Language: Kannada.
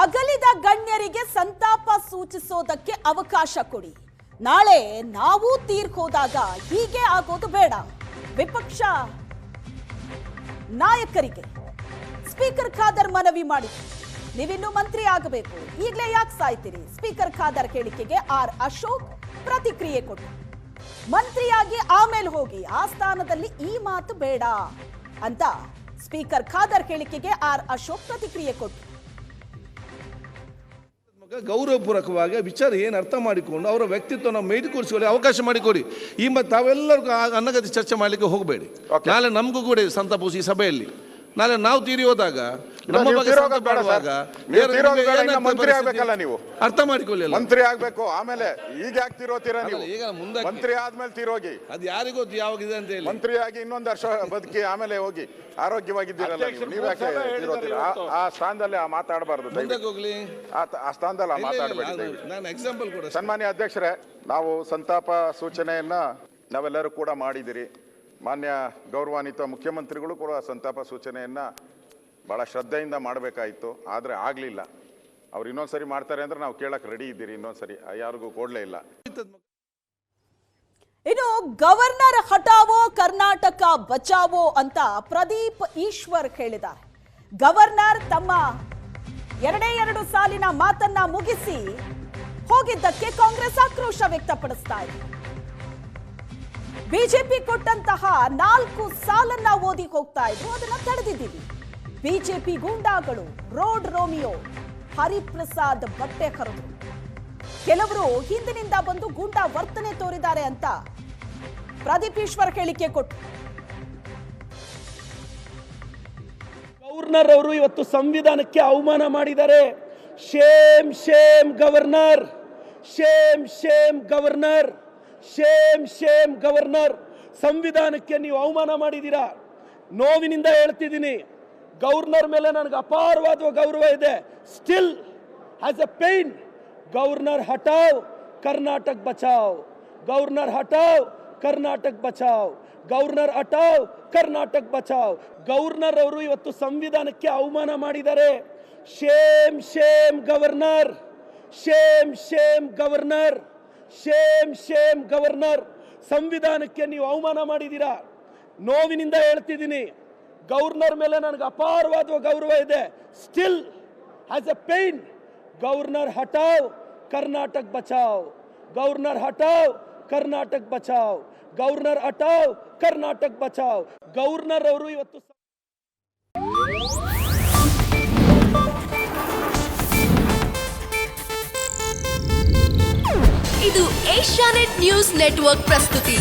ಅಗಲಿದ ಗಣ್ಯರಿಗೆ ಸಂತಾಪ ಸೂಚಿಸೋದಕ್ಕೆ ಅವಕಾಶ ಕೊಡಿ. ನಾಳೆ ನಾವು ತೀರ್ಕೋದಾಗ ಹೀಗೆ ಆಗೋದು ಬೇಡ. ವಿಪಕ್ಷ ನಾಯಕರಿಗೆ ಸ್ಪೀಕರ್ ಖಾದರ್ ಮನವಿ ಮಾಡಿದ್ರು. ನೀವಿನ್ನು ಮಂತ್ರಿ ಆಗಬೇಕು, ಈಗಲೇ ಯಾಕೆ ಸಾಯ್ತೀರಿ? ಸ್ಪೀಕರ್ ಖಾದರ್ ಹೇಳಿಕೆಗೆ ಆರ್ ಅಶೋಕ್ ಪ್ರತಿಕ್ರಿಯೆ ಕೊಟ್ಟರು. ಮಂತ್ರಿಯಾಗಿ ಆಮೇಲೆ ಹೋಗಿ, ಆ ಸ್ಥಾನದಲ್ಲಿ ಈ ಮಾತು ಬೇಡ ಅಂತ ಸ್ಪೀಕರ್ ಖಾದರ್ ಹೇಳಿಕೆಗೆ ಆರ್ ಅಶೋಕ್ ಪ್ರತಿಕ್ರಿಯೆ ಕೊಟ್ಟರು. ಗೌರವಪೂರ್ವಕವಾಗಿ ವಿಚಾರ ಏನು ಅರ್ಥ ಮಾಡಿಕೊಂಡು ಅವರ ವ್ಯಕ್ತಿತ್ವನ ಮೇಡಿಕೊಡಿಸಿಕೊಳ್ಳಿ ಅವಕಾಶ ಮಾಡಿಕೊಡಿ. ಈ ಮತ್ತು ತಾವೆಲ್ಲರಿಗೂ ಅನ್ನಗತಿ ಚರ್ಚೆ ಮಾಡಲಿಕ್ಕೆ ಹೋಗಬೇಡಿ. ನಾಳೆ ನಮಗೂ ಕೂಡ ಸಂತಾಪ ಈ ಸಭೆಯಲ್ಲಿ ನಾಳೆ ನಾವು ತೀರಿ ಹೋದಾಗ ನಮ್ಮ ಬಗ್ಗೆ ಮಂತ್ರಿ ಆಗ್ಬೇಕಲ್ಲ, ನೀವು ಅರ್ಥ ಮಾಡಿಕೊಳ್ಳಿ. ಮಂತ್ರಿ ಆಗ್ಬೇಕು, ಆಮೇಲೆ ಈಗ ಯಾಕೆ ತೀರೋತೀರಾ ನೀವು? ಈಗ ಮುಂದೆ ಮಂತ್ರಿ ಆದ್ಮೇಲೆ ತೀರೋಗಿ, ಅದು ಯಾರಿಗೂ ಯಾವಾಗಿದೆ ಅಂತ ಹೇಳಿ ಮಂತ್ರಿ ಆಗಿ ಇನ್ನೊಂದು ವರ್ಷ ಬದುಕಿ ಆಮೇಲೆ ಹೋಗಿ ಆರೋಗ್ಯವಾಗಿದ್ದೀರಲ್ಲ ನೀವು ಯಾಕೆ ತೀರೋತೀರಾ? ಆ ಸ್ಥಾನದಲ್ಲಿ ಮಾತಾಡಬಾರ್ದು, ಹೋಗ್ಲಿ ಆ ಸ್ಥಾನದಲ್ಲಿ ಮಾತಾಡಬೇಡಿ. ನಾನು ಎಕ್ಸಾಂಪಲ್ ಕೂಡ. ಸನ್ಮಾನ್ಯ ಅಧ್ಯಕ್ಷರೇ, ನಾವು ಸಂತಾಪ ಸೂಚನೆಯನ್ನ ನಾವೆಲ್ಲರೂ ಕೂಡ ಮಾಡಿದಿರಿ. ಮಾನ್ಯ ಗೌರವಾನ್ವಿತ ಮುಖ್ಯಮಂತ್ರಿಗಳು ಕೂಡ ಸಂತಾಪ ಸೂಚನೆಯನ್ನ ಬಹಳ ಶ್ರದ್ಧೆಯಿಂದ ಮಾಡಬೇಕಾಯಿತು, ಆದರೆ ಆಗಲಿಲ್ಲ. ಅವ್ರು ಇನ್ನೊಂದ್ಸರಿ ಮಾಡ್ತಾರೆ ಅಂದ್ರೆ ನಾವು ಕೇಳಕ್ ರೆಡಿ ಇದ್ದೀರಿ. ಇನ್ನೊಂದ್ಸರಿ ಯಾರಿಗೂ ಕೊಡ್ಲೇ ಇಲ್ಲ. ಇನ್ನು ಗವರ್ನರ್ ಹಟಾವೋ ಕರ್ನಾಟಕ ಬಚಾವೋ ಅಂತ ಪ್ರದೀಪ್ ಈಶ್ವರ್ ಹೇಳಿದ್ದಾರೆ. ಗವರ್ನರ್ ತಮ್ಮ ಎರಡು ಸಾಲಿನ ಮಾತನ್ನ ಮುಗಿಸಿ ಹೋಗಿದ್ದಕ್ಕೆ ಕಾಂಗ್ರೆಸ್ ಆಕ್ರೋಶ ವ್ಯಕ್ತಪಡಿಸ್ತಾ ಇದೆ. ಬಿಜೆಪಿ ಕೊಟ್ಟಂತಹ 4 ಸಾಲನ್ನ ಓದಿ ಹೋಗ್ತಾ ಇದ್ರು, ಅದನ್ನ ತಡೆದಿದ್ದೀವಿ. ಬಿಜೆಪಿ ಗೂಂಡಾಗಳು ರೋಡ್ ರೋಮಿಯೋ ಹರಿಪ್ರಸಾದ್ ಬಟ್ಟೆ ಹರಿದ್ರು. ಕೆಲವರು ಹಿಂದಿನಿಂದ ಬಂದು ಗೂಂಡಾ ವರ್ತನೆ ತೋರಿದ್ದಾರೆ ಅಂತ ಪ್ರದೀಪ್ ಈಶ್ವರ್ ಹೇಳಿಕೆ ಕೊಟ್ಟರು. ಗವರ್ನರ್ ಅವರು ಇವತ್ತು ಸಂವಿಧಾನಕ್ಕೆ ಅವಮಾನ ಮಾಡಿದ್ದಾರೆ. Shem Shem governor, Shem Shem governor, Shem Shem governor. ಸಂವಿಧಾನಕ್ಕೆ ನೀವು ಅವಮಾನ ಮಾಡಿದ್ದೀರಾ. ನೋವಿನಿಂದ ಹೇಳ್ತಿದ್ದೀನಿ, ಗವರ್ನರ್ ಮೇಲೆ ನನಗೆ ಅಪಾರವಾದ ಗೌರವ ಇದೆ. Still has a pain. Governor ಹಟಾವ್ ಕರ್ನಾಟಕ ಬಚಾವ್, ಗವರ್ನರ್ ಹಟಾವ್ ಕರ್ನಾಟಕ ಬಚಾವ್, ಗವರ್ನರ್ ಹಟಾವ್ ಕರ್ನಾಟಕ ಬಚಾವ್. ಗವರ್ನರ್ ಅವರು ಇವತ್ತು ಸಂವಿಧಾನಕ್ಕೆ ಅವಮಾನ ಮಾಡಿದ್ದಾರೆ. Shem Shem governor, Shem Shem governor, Shem Shem governor. ಸಂವಿಧಾನಕ್ಕೆ ನೀವು ಅವಮಾನ ಮಾಡಿದ್ದೀರಾ. ನೋವಿನಿಂದ ಹೇಳ್ತಿದ್ದೀನಿ, ಗವರ್ನರ್ ಮೇಲೆ ನನಗೆ ಅಪಾರವಾದ ಗೌರವ ಇದೆ. Still has a pain. Governor ಹಟಾವ್ ಕರ್ನಾಟಕ ಬಚಾವ್, ಗವರ್ನರ್ ಹಟಾವ್ ಕರ್ನಾಟಕ ಬಚಾವ್, ಗವರ್ನರ್ ಹಟಾವ್ ಕರ್ನಾಟಕ ಬಚಾವ್. ಗವರ್ನರ್ ಅವರು ಇವತ್ತು ಇದು ಏಷ್ಯಾನೆಟ್ ನ್ಯೂಸ್ ನೆಟ್ವರ್ಕ್ ಪ್ರಸ್ತುತಿ.